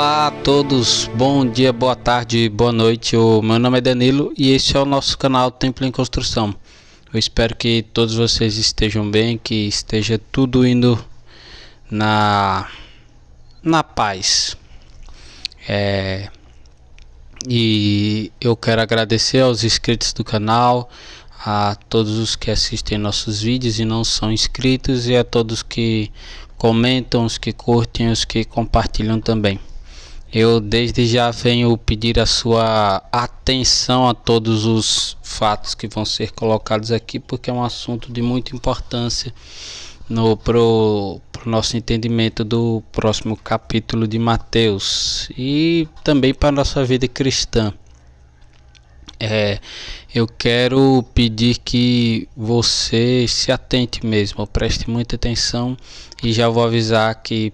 Olá a todos, bom dia, boa tarde, boa noite. O meu nome é Danilo e esse é o nosso canal Templo em Construção. Eu espero que todos vocês estejam bem, que esteja tudo indo na paz. E eu quero agradecer aos inscritos do canal, a todos os que assistem nossos vídeos e não são inscritos, e a todos que comentam, os que curtem, os que compartilham também. Eu desde já venho pedir a sua atenção a todos os fatos que vão ser colocados aqui, porque é um assunto de muita importância pro nosso entendimento do próximo capítulo de Mateus e também para a nossa vida cristã. Eu quero pedir que você se atente mesmo, preste muita atenção, e já vou avisar que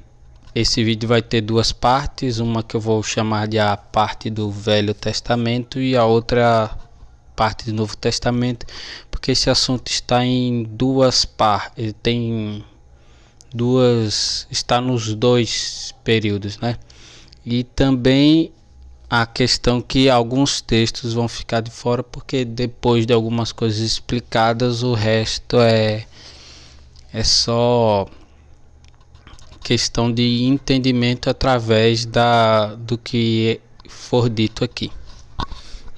esse vídeo vai ter duas partes, uma que eu vou chamar de a parte do Velho Testamento e a outra parte do Novo Testamento, porque esse assunto está em duas partes, ele tem está nos dois períodos, né? E também a questão que alguns textos vão ficar de fora, porque depois de algumas coisas explicadas, o resto é só questão de entendimento através do que for dito aqui.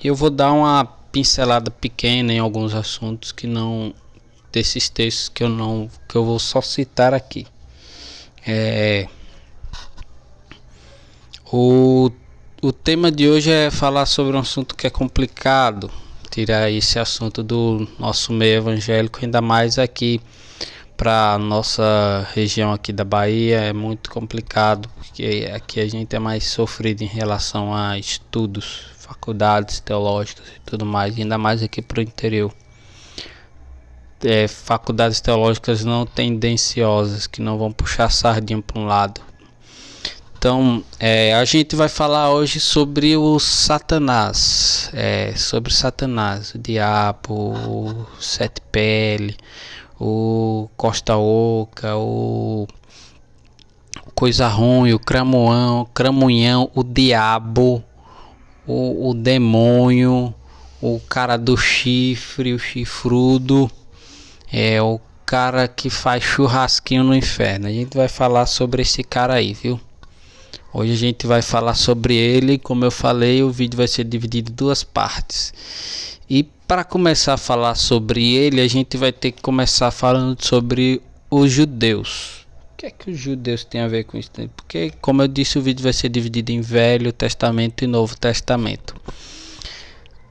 Eu vou dar uma pincelada pequena em alguns assuntos desses textos que eu vou só citar aqui. O tema de hoje é falar sobre um assunto que é complicado, tirar esse assunto do nosso meio evangélico, ainda mais aqui para nossa região aqui da Bahia. É muito complicado, porque aqui a gente é mais sofrido em relação a estudos, faculdades teológicas e tudo mais, ainda mais aqui para o interior. Faculdades teológicas não tendenciosas, que não vão puxar sardinha para um lado. Então, a gente vai falar hoje sobre o Satanás, o diabo, o sete pele, o Costa Oca, o coisa ruim, o cramunhão, o diabo, o demônio, o cara do chifre, o chifrudo, o cara que faz churrasquinho no inferno. A gente vai falar sobre esse cara aí, viu? Hoje a gente vai falar sobre ele. Como eu falei, o vídeo vai ser dividido em duas partes. E para começar a falar sobre ele, a gente vai ter que começar falando sobre os judeus. O que é que os judeus têm a ver com isso? Porque, como eu disse, o vídeo vai ser dividido em Velho Testamento e Novo Testamento.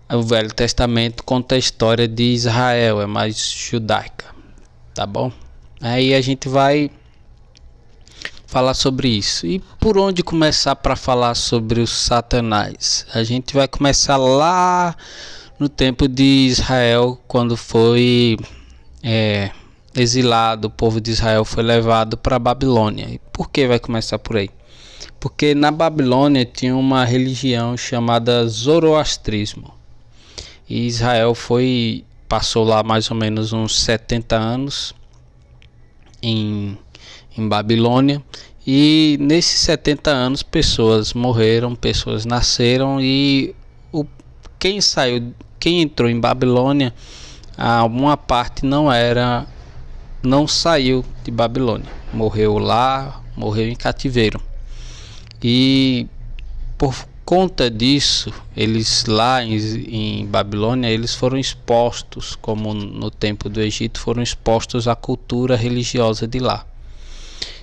O Velho Testamento conta a história de Israel, é mais judaica, tá bom? Aí a gente vai falar sobre isso. E por onde começar para falar sobre o Satanás? A gente vai começar lá no tempo de Israel, quando foi exilado, o povo de Israel foi levado para a Babilônia. E por que vai começar por aí? Porque na Babilônia tinha uma religião chamada Zoroastrismo. E Israel passou lá mais ou menos uns 70 anos em Babilônia, e nesses 70 anos pessoas morreram, pessoas nasceram, e quem entrou em Babilônia, uma parte não saiu de Babilônia, morreu lá, morreu em cativeiro. E por conta disso, eles lá em Babilônia, eles foram expostos, como no tempo do Egito, foram expostos à cultura religiosa de lá.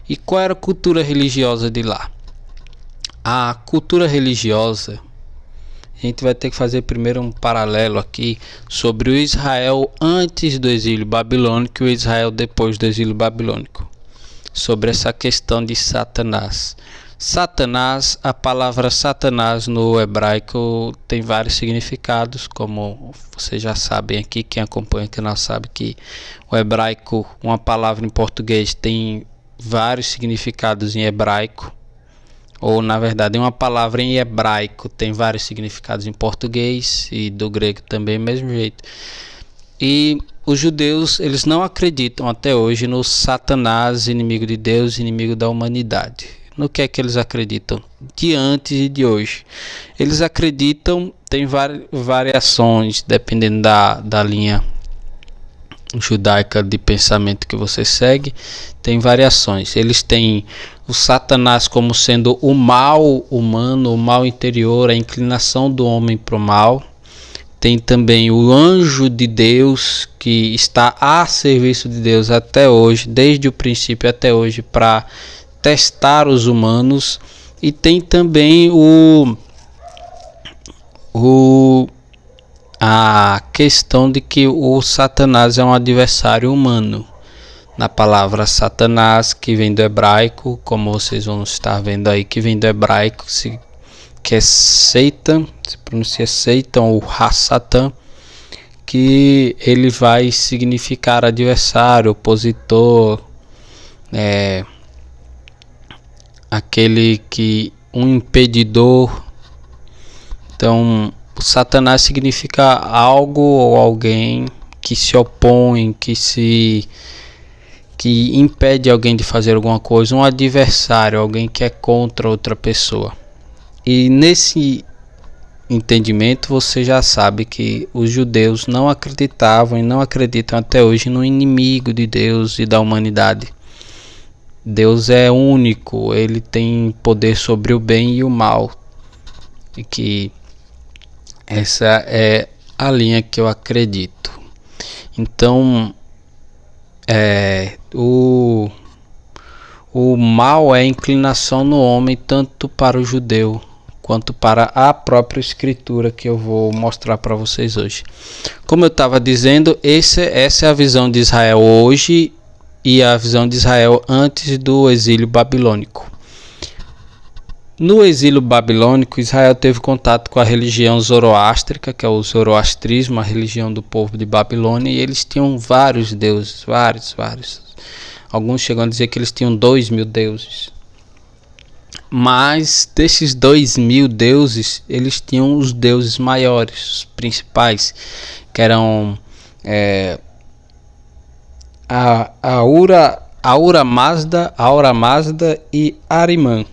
E qual era a cultura religiosa de lá? A cultura religiosa, a gente vai ter que fazer primeiro um paralelo aqui sobre o Israel antes do exílio babilônico e o Israel depois do exílio babilônico, sobre essa questão de Satanás. Satanás, a palavra Satanás no hebraico tem vários significados, como vocês já sabem aqui, quem acompanha o canal sabe que o hebraico, uma palavra em português tem vários significados em hebraico, ou na verdade uma palavra em hebraico tem vários significados em português, e do grego também, mesmo jeito. E os judeus, eles não acreditam até hoje no Satanás, inimigo de Deus, inimigo da humanidade. No que é que eles acreditam? De antes e de hoje. Eles acreditam, tem variações, dependendo da linha judaica de pensamento que você segue, tem variações. Eles têm o Satanás como sendo o mal humano, o mal interior, a inclinação do homem para o mal. Tem também o anjo de Deus, que está a serviço de Deus até hoje, desde o princípio até hoje, para testar os humanos. E tem também a questão de que o Satanás é um adversário humano. Na palavra Satanás, que vem do hebraico, como vocês vão estar vendo aí, que vem do hebraico, que é Satan, se pronuncia Satan ou Ha-Satan, que ele vai significar adversário, opositor, aquele que um impedidor. Então, o Satanás significa algo ou alguém que se opõe, que impede alguém de fazer alguma coisa, um adversário, alguém que é contra outra pessoa. E nesse entendimento você já sabe que os judeus não acreditavam e não acreditam até hoje no inimigo de Deus e da humanidade. Deus é único, ele tem poder sobre o bem e o mal. E que essa é a linha que eu acredito. Então, o mal é a inclinação no homem, tanto para o judeu quanto para a própria escritura, que eu vou mostrar para vocês hoje. Como eu estava dizendo, essa é a visão de Israel hoje e a visão de Israel antes do exílio babilônico. No exílio babilônico, Israel teve contato com a religião zoroástrica, que é o zoroastrismo, a religião do povo de Babilônia, e eles tinham vários deuses, vários. Alguns chegam a dizer que eles tinham 2.000 deuses. Mas desses 2.000 deuses, eles tinham os deuses maiores, os principais, que eram Ahura Mazda e Ahriman.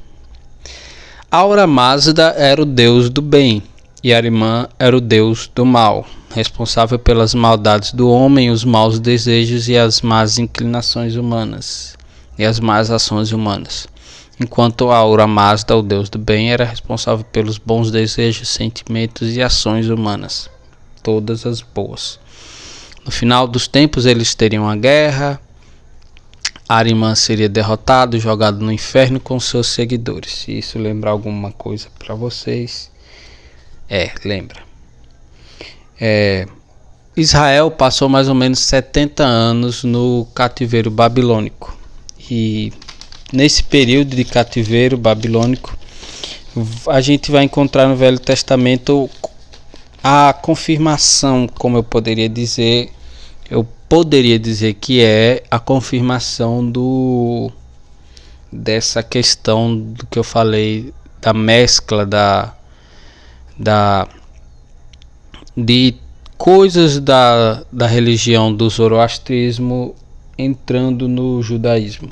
Ahura Mazda era o deus do bem e Ahriman era o deus do mal, responsável pelas maldades do homem, os maus desejos e as más inclinações humanas e as más ações humanas. Enquanto Ahura Mazda, o deus do bem, era responsável pelos bons desejos, sentimentos e ações humanas, todas as boas. No final dos tempos eles teriam a guerra. Ahriman seria derrotado, jogado no inferno com seus seguidores. Se isso lembra alguma coisa para vocês, lembra. Israel passou mais ou menos 70 anos no cativeiro babilônico. E nesse período de cativeiro babilônico, a gente vai encontrar no Velho Testamento a confirmação, como eu poderia dizer que é a confirmação dessa questão do que eu falei, da mescla de coisas da religião do zoroastrismo entrando no judaísmo.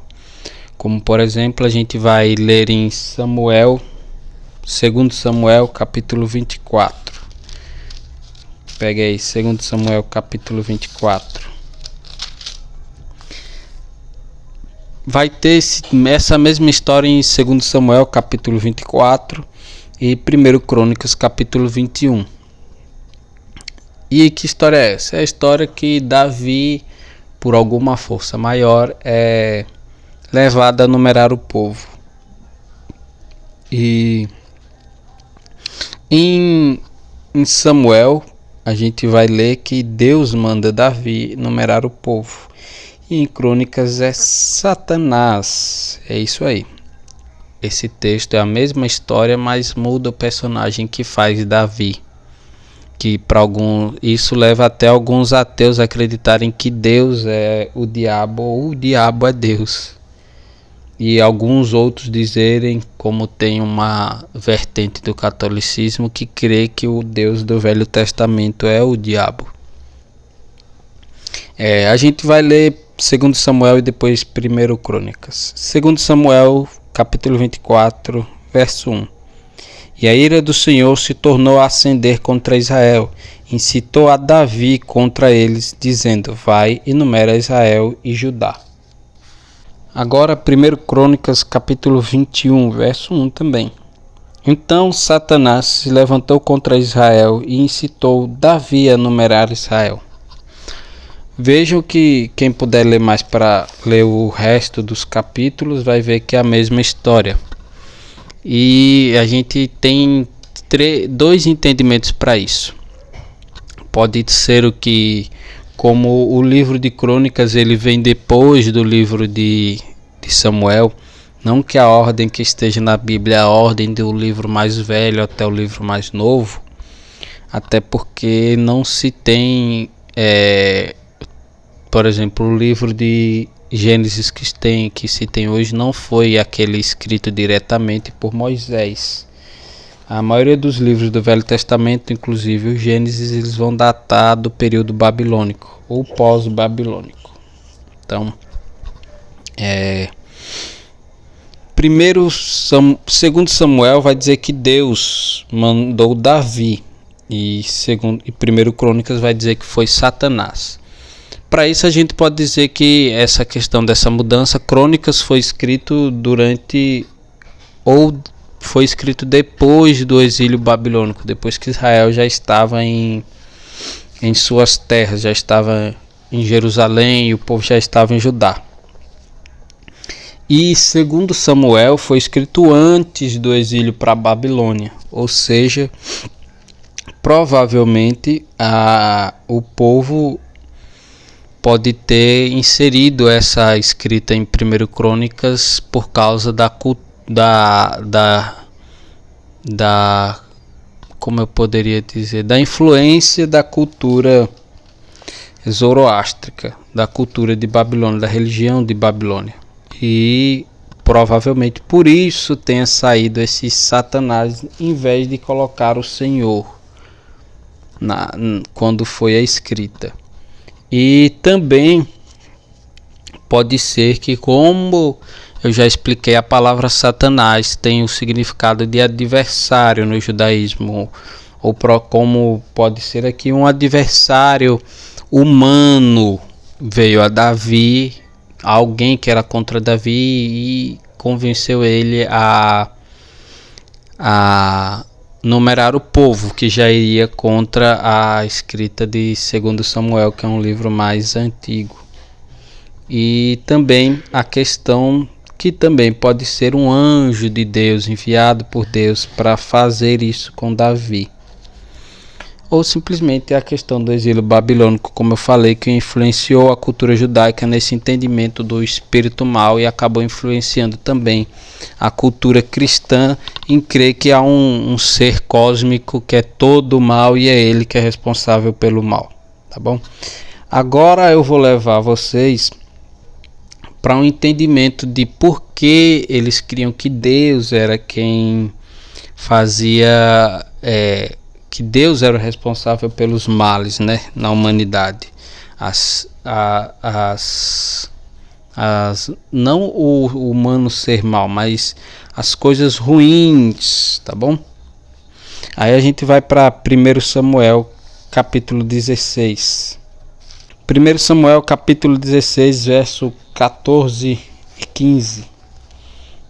Como, por exemplo, a gente vai ler em 2 Samuel capítulo 24. Pega aí, 2 Samuel capítulo 24. Vai ter essa mesma história em 2 Samuel capítulo 24 e 1 Crônicas capítulo 21. E que história é essa? É a história que Davi, por alguma força maior, é levado a numerar o povo. E em Samuel a gente vai ler que Deus manda Davi numerar o povo. E em Crônicas é Satanás. É isso aí. Esse texto é a mesma história, mas muda o personagem que faz Davi. Que para isso leva até alguns ateus a acreditarem que Deus é o diabo ou o diabo é Deus. E alguns outros dizerem, como tem uma vertente do catolicismo que crê que o Deus do Velho Testamento é o diabo. A gente vai ler 2 Samuel e depois 1 Crônicas. 2 Samuel capítulo 24, verso 1. E a ira do Senhor se tornou a acender contra Israel, incitou a Davi contra eles, dizendo: vai e numera Israel e Judá. Agora 1 Crônicas capítulo 21, verso 1 também. Então Satanás se levantou contra Israel e incitou Davi a numerar Israel. Vejam que quem puder ler mais para ler o resto dos capítulos vai ver que é a mesma história. E a gente tem dois entendimentos para isso. Pode ser o que, como o livro de Crônicas ele vem depois do livro de Samuel, não que a ordem que esteja na Bíblia é a ordem do livro mais velho até o livro mais novo, até porque não se tem, por exemplo, o livro de Gênesis que se tem hoje não foi aquele escrito diretamente por Moisés. A maioria dos livros do Velho Testamento, inclusive o Gênesis, eles vão datar do período babilônico ou pós-babilônico. Então, segundo Samuel vai dizer que Deus mandou Davi, e 1 Crônicas vai dizer que foi Satanás. Para isso a gente pode dizer que essa questão dessa mudança, Crônicas foi escrito durante ou foi escrito depois do exílio babilônico, depois que Israel já estava em suas terras, já estava em Jerusalém e o povo já estava em Judá. E segundo Samuel foi escrito antes do exílio para a Babilônia, ou seja, provavelmente o povo pode ter inserido essa escrita em 1 Crônicas por causa como eu poderia dizer, da influência da cultura zoroástrica, da cultura de Babilônia, da religião de Babilônia. E provavelmente por isso tenha saído esse Satanás em vez de colocar o Senhor quando foi a escrita. E também pode ser que, como eu já expliquei, a palavra Satanás tem o significado de adversário no judaísmo, ou como pode ser aqui um adversário humano veio a Davi, alguém que era contra Davi e convenceu ele a numerar o povo, que já iria contra a escrita de 2 Samuel, que é um livro mais antigo. E também a questão que também pode ser um anjo de Deus enviado por Deus para fazer isso com Davi. Ou simplesmente a questão do exílio babilônico, como eu falei, que influenciou a cultura judaica nesse entendimento do espírito mal e acabou influenciando também a cultura cristã em crer que há um ser cósmico que é todo mal e é ele que é responsável pelo mal, tá bom? Agora eu vou levar vocês para um entendimento de por que eles criam que Deus era quem fazia... que Deus era o responsável pelos males, né, na humanidade. Não o humano ser mal, mas as coisas ruins, tá bom? Aí a gente vai para 1 Samuel, capítulo 16. 1 Samuel, capítulo 16, verso 14 e 15,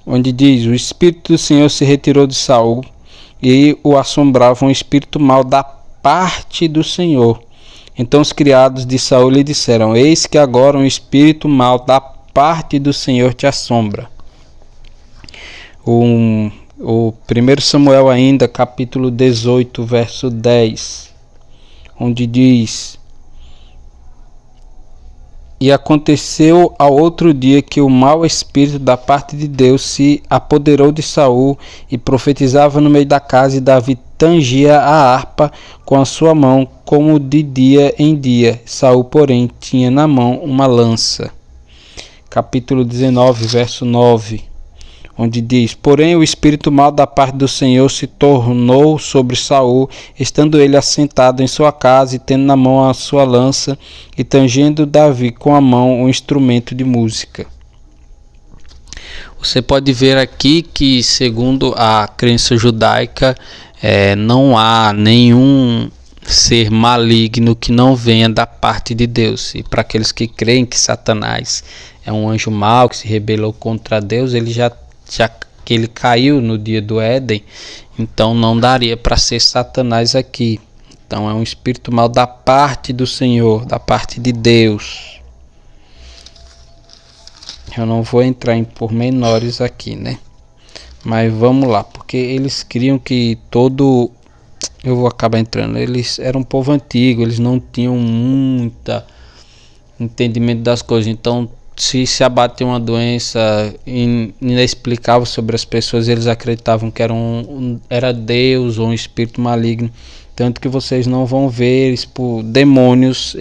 onde diz: o Espírito do Senhor se retirou de Saul, e o assombrava um espírito mau da parte do Senhor. Então os criados de Saul lhe disseram: eis que agora um espírito mau da parte do Senhor te assombra. O 1 Samuel ainda, capítulo 18, verso 10, onde diz: e aconteceu ao outro dia que o mau espírito da parte de Deus se apoderou de Saul e profetizava no meio da casa, e Davi tangia a harpa com a sua mão, como de dia em dia. Saul, porém, tinha na mão uma lança. Capítulo 19, verso 9, onde diz: porém o espírito mau da parte do Senhor se tornou sobre Saul, estando ele assentado em sua casa e tendo na mão a sua lança, e tangendo Davi com a mão um instrumento de música. Você pode ver aqui que, segundo a crença judaica, não há nenhum ser maligno que não venha da parte de Deus. E para aqueles que creem que Satanás é um anjo mau que se rebelou contra Deus, ele já que ele caiu no dia do Éden, então não daria para ser Satanás aqui. Então é um espírito mau da parte do Senhor, da parte de Deus. Eu não vou entrar em pormenores aqui, né? Mas vamos lá, porque eles criam que todo... Eu vou acabar entrando. Eles eram um povo antigo, eles não tinham muita entendimento das coisas. Então, se abater uma doença inexplicável sobre as pessoas, eles acreditavam que era Deus ou um espírito maligno. Tanto que vocês não vão ver demônios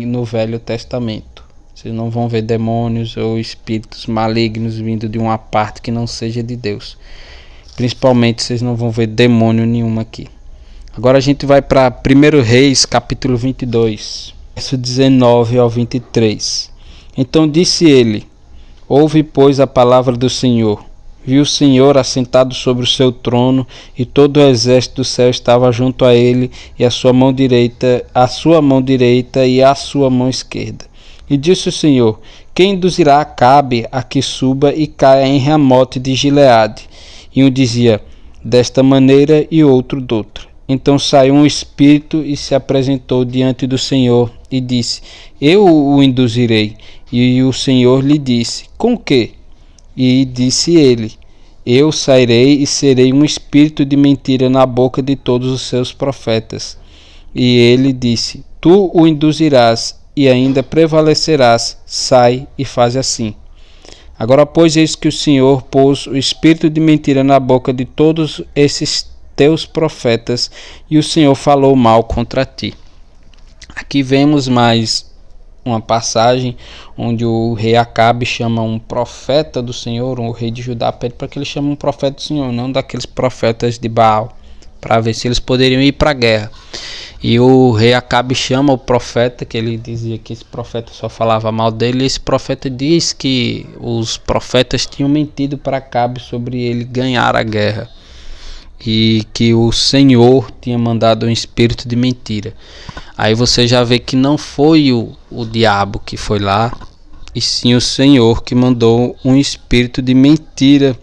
no Velho Testamento. Vocês não vão ver demônios ou espíritos malignos vindo de uma parte que não seja de Deus. Principalmente vocês não vão ver demônio nenhum aqui. Agora a gente vai para 1 Reis, capítulo 22, verso 19 ao 23. Então disse ele: ouve, pois, a palavra do Senhor. Viu o Senhor assentado sobre o seu trono, e todo o exército do céu estava junto a ele, e a sua mão direita e a sua mão esquerda. E disse o Senhor: quem induzirá Acabe a que suba e caia em Ramote de Gileade? E um dizia desta maneira e outro doutra. Então saiu um espírito e se apresentou diante do Senhor e disse: eu o induzirei. E o Senhor lhe disse: com que? E disse ele: eu sairei e serei um espírito de mentira na boca de todos os seus profetas. E ele disse: tu o induzirás e ainda prevalecerás. Sai e faz assim. Agora, pois, eis que o Senhor pôs o espírito de mentira na boca de todos esses teus profetas, e o Senhor falou mal contra ti. Aqui vemos mais uma passagem onde o rei Acabe chama um profeta do Senhor, o rei de Judá pede para que ele chame um profeta do Senhor, não daqueles profetas de Baal, para ver se eles poderiam ir para a guerra. E o rei Acabe chama o profeta, que ele dizia que esse profeta só falava mal dele, e esse profeta diz que os profetas tinham mentido para Acabe sobre ele ganhar a guerra, e que o Senhor tinha mandado um espírito de mentira. Aí você já vê que não foi o diabo que foi lá, e sim o Senhor que mandou um espírito de mentira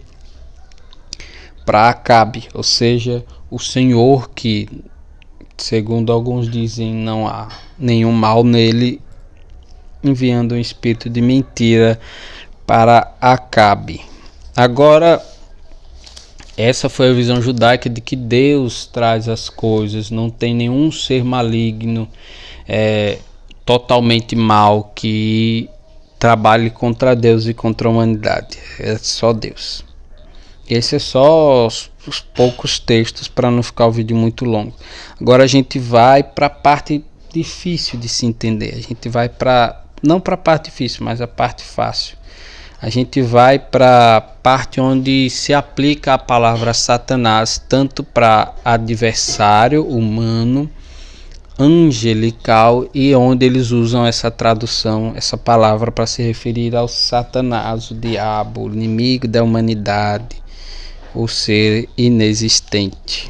para Acabe, ou seja, o Senhor que, segundo alguns dizem, não há nenhum mal nele, enviando um espírito de mentira para Acabe. Agora, essa foi a visão judaica de que Deus traz as coisas, não tem nenhum ser maligno, totalmente mal, que trabalhe contra Deus e contra a humanidade. É só Deus. Esse é só os poucos textos para não ficar o vídeo muito longo. Agora a gente vai para a parte difícil de se entender. A gente vai não para a parte difícil, mas a parte fácil. A gente vai para a parte onde se aplica a palavra Satanás, tanto para adversário humano, angelical, e onde eles usam essa tradução, essa palavra, para se referir ao Satanás, o diabo, o inimigo da humanidade, o ser inexistente.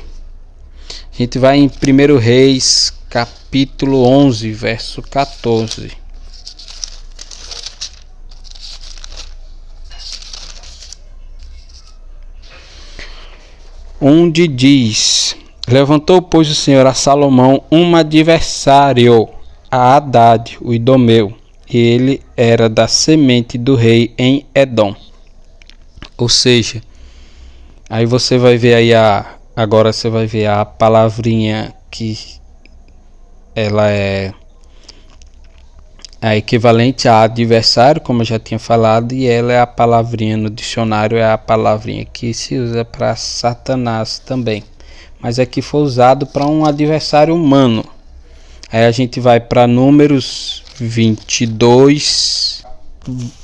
A gente vai em 1 Reis, capítulo 11, verso 14. Onde diz: levantou, pois, o Senhor a Salomão um adversário, a Hadad, o Idomeu, e ele era da semente do rei em Edom. Ou seja, aí você vai ver aí agora você vai ver a palavrinha que ela é a equivalente a adversário, como eu já tinha falado, e ela é a palavrinha no dicionário, é a palavrinha que se usa para Satanás também, mas aqui foi usado para um adversário humano. Aí a gente vai para Números 22,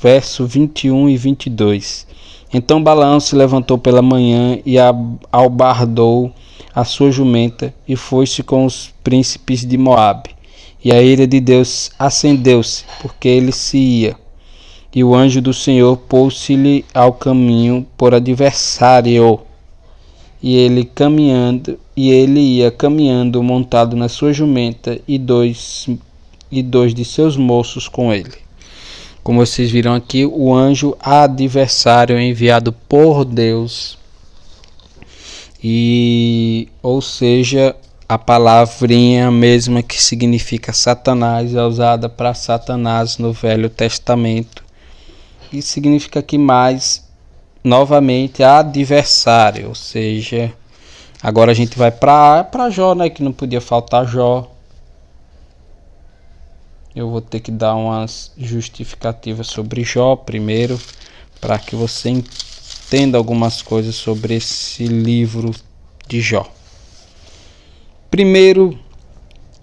verso 21 e 22. Então Balaão se levantou pela manhã e albardou a sua jumenta e foi-se com os príncipes de Moabe. E a ira de Deus acendeu-se, porque ele se ia. e o anjo do Senhor pôs-se-lhe ao caminho por adversário, e ele ia caminhando montado na sua jumenta, e dois de seus moços com ele. Como vocês viram aqui, o anjo adversário é enviado por Deus, ou seja, a palavrinha mesma que significa Satanás é usada para Satanás no Velho Testamento, e significa aqui mais novamente adversário, ou seja, agora a gente vai para Jó, né, que não podia faltar Jó. Eu vou ter que dar umas justificativas sobre Jó primeiro, para que você entenda algumas coisas sobre esse livro de Jó. Primeiro,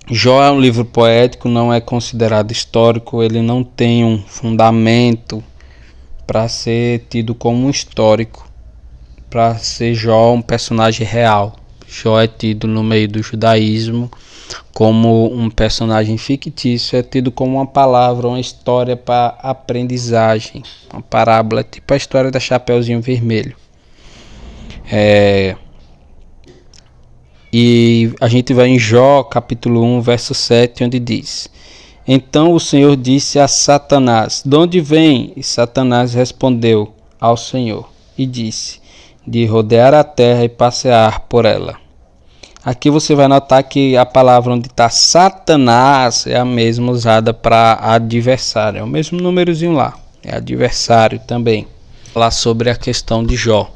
Jó é um livro poético, não é considerado histórico, ele não tem um fundamento para ser tido como um histórico, para ser Jó um personagem real. Jó é tido no meio do judaísmo como um personagem fictício, é tido como uma palavra, uma história para aprendizagem, uma parábola, tipo a história da Chapeuzinho Vermelho. E a gente vai em Jó capítulo 1, verso 7, onde diz: Então o Senhor disse a Satanás: De onde vem? E Satanás respondeu ao Senhor e disse: De rodear a terra e passear por ela. Aqui você vai notar que a palavra onde está Satanás é a mesma usada para adversário. É o mesmo númerozinho lá. É adversário também. Falar sobre a questão de Jó.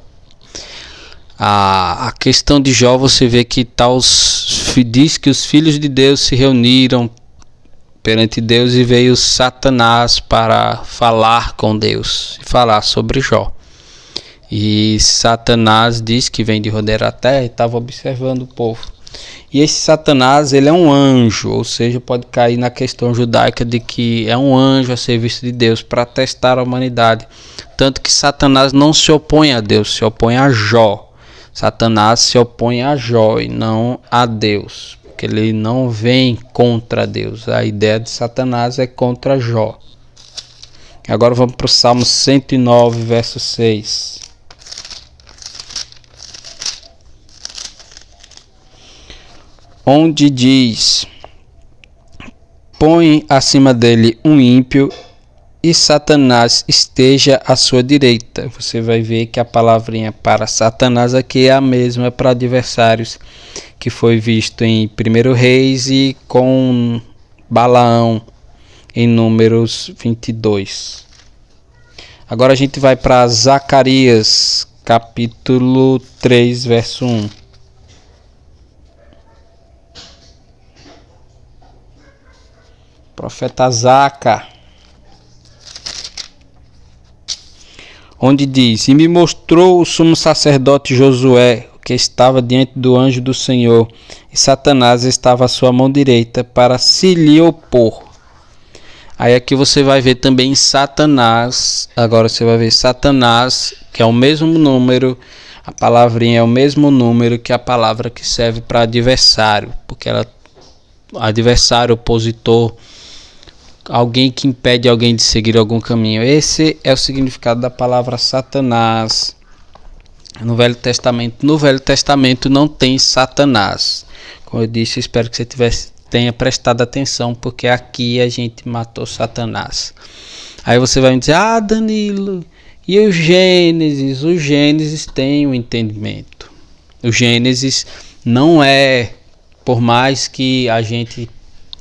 A questão de Jó, você vê que diz que os filhos de Deus se reuniram perante Deus e veio Satanás para falar com Deus e falar sobre Jó. E Satanás diz que vem de rodear a terra e estava observando o povo. E esse Satanás, ele é um anjo, ou seja, pode cair na questão judaica de que é um anjo a serviço de Deus para testar a humanidade. Tanto que Satanás não se opõe a Deus, se opõe a Jó. Satanás se opõe a Jó e não a Deus, porque ele não vem contra Deus. A ideia de Satanás é contra Jó. Agora vamos para o Salmo 109, verso 6. Onde diz: Põe acima dele um ímpio e Satanás esteja à sua direita. Você vai ver que a palavrinha para Satanás aqui é a mesma para adversários que foi visto em 1 Reis e com Balaão em Números 22. Agora a gente vai para Zacarias capítulo 3, verso 1. Profeta Zaca, onde diz: E me mostrou o sumo sacerdote Josué, que estava diante do anjo do Senhor, e Satanás estava à sua mão direita para se lhe opor. Aí aqui você vai ver também Satanás, agora você vai ver Satanás, que é o mesmo número, a palavrinha é o mesmo número que a palavra que serve para adversário, porque ela, adversário, opositor, alguém que impede alguém de seguir algum caminho. Esse é o significado da palavra Satanás no Velho Testamento. No Velho Testamento não tem Satanás. Como eu disse, espero que você tenha prestado atenção, porque aqui a gente matou Satanás. Aí você vai me dizer: Ah, Danilo, e o Gênesis? O Gênesis tem um entendimento. O Gênesis não é, por mais que a gente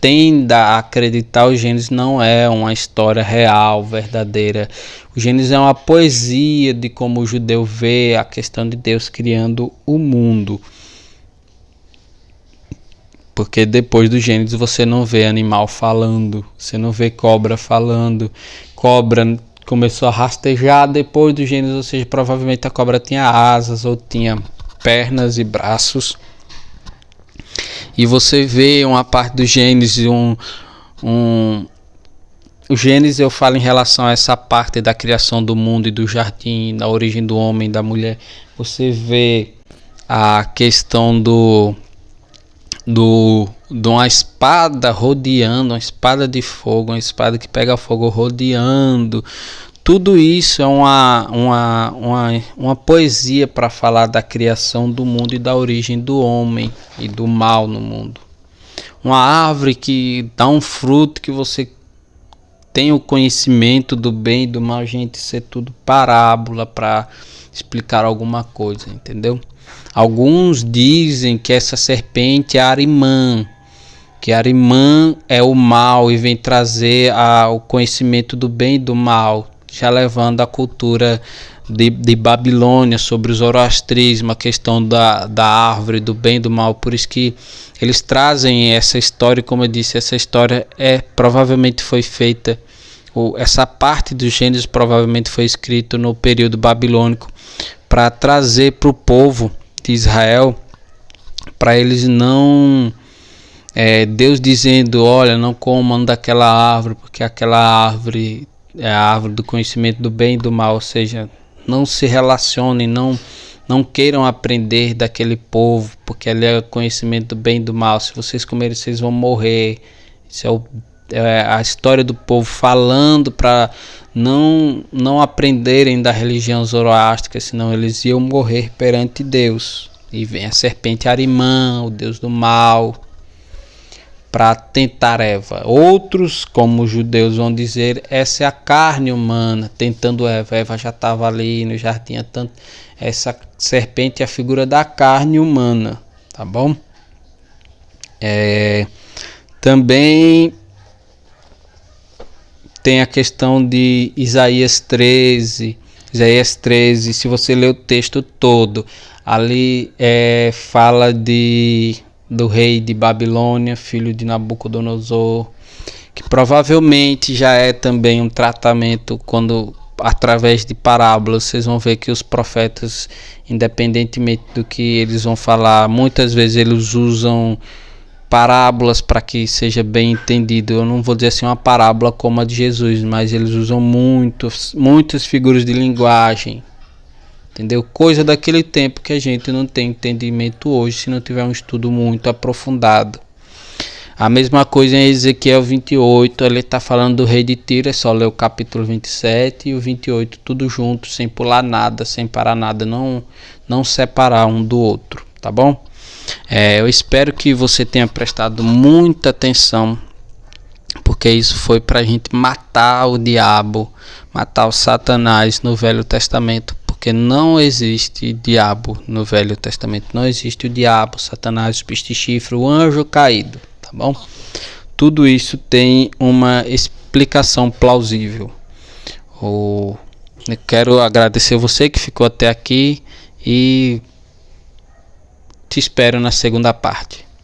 tenda a acreditar, o Gênesis não é uma história real, verdadeira. O Gênesis é uma poesia de como o judeu vê a questão de Deus criando o mundo. Porque depois do Gênesis você não vê animal falando, você não vê cobra falando. Cobra começou a rastejar depois do Gênesis, ou seja, provavelmente a cobra tinha asas ou tinha pernas e braços. E você vê uma parte do Gênesis, o Gênesis eu falo em relação a essa parte da criação do mundo e do jardim, da origem do homem e da mulher. Você vê a questão de uma espada rodeando, uma espada de fogo, uma espada que pega fogo rodeando. Tudo isso é uma poesia para falar da criação do mundo e da origem do homem e do mal no mundo. Uma árvore que dá um fruto, que você tem o conhecimento do bem e do mal, gente, isso é tudo parábola para explicar alguma coisa, entendeu? Alguns dizem que essa serpente é Arimã, que Arimã é o mal e vem trazer o conhecimento do bem e do mal, já levando a cultura de Babilônia sobre o zoroastrismo, a questão da árvore, do bem e do mal. Por isso que eles trazem essa história, como eu disse, essa história provavelmente foi feita, essa parte dos Gênesis provavelmente foi escrito no período babilônico, para trazer para o povo de Israel, para eles não... Deus dizendo, olha, não comam daquela árvore, porque aquela árvore é a árvore do conhecimento do bem e do mal, ou seja, não se relacionem, não queiram aprender daquele povo, porque ali é o conhecimento do bem e do mal. Se vocês comerem, vocês vão morrer. Isso é a história do povo falando para não aprenderem da religião zoroástica, senão eles iam morrer perante Deus. E vem a serpente Arimã, o deus do mal, para tentar Eva. Outros, como os judeus, vão dizer, essa é a carne humana tentando Eva. Eva já estava ali no jardim há tanto. Essa serpente é a figura da carne humana, tá bom? Também tem a questão de Isaías 13. Isaías 13, se você ler o texto todo, ali fala do rei de Babilônia, filho de Nabucodonosor, que provavelmente já é também um tratamento, quando através de parábolas vocês vão ver que os profetas, independentemente do que eles vão falar, muitas vezes eles usam parábolas para que seja bem entendido. Eu não vou dizer assim uma parábola como a de Jesus, mas eles usam muitas figuras de linguagem, entendeu? Coisa daquele tempo que a gente não tem entendimento hoje se não tiver um estudo muito aprofundado. A mesma coisa em Ezequiel 28, ele está falando do rei de Tiro, é só ler o capítulo 27 e o 28, tudo junto, sem pular nada, sem parar nada, não separar um do outro, tá bom? Eu espero que você tenha prestado muita atenção, porque isso foi para a gente matar o diabo, matar o Satanás no Velho Testamento, porque não existe diabo no Velho Testamento, não existe o diabo, Satanás, o piste chifre, o anjo caído, tá bom? Tudo isso tem uma explicação plausível. Eu quero agradecer você que ficou até aqui e te espero na segunda parte.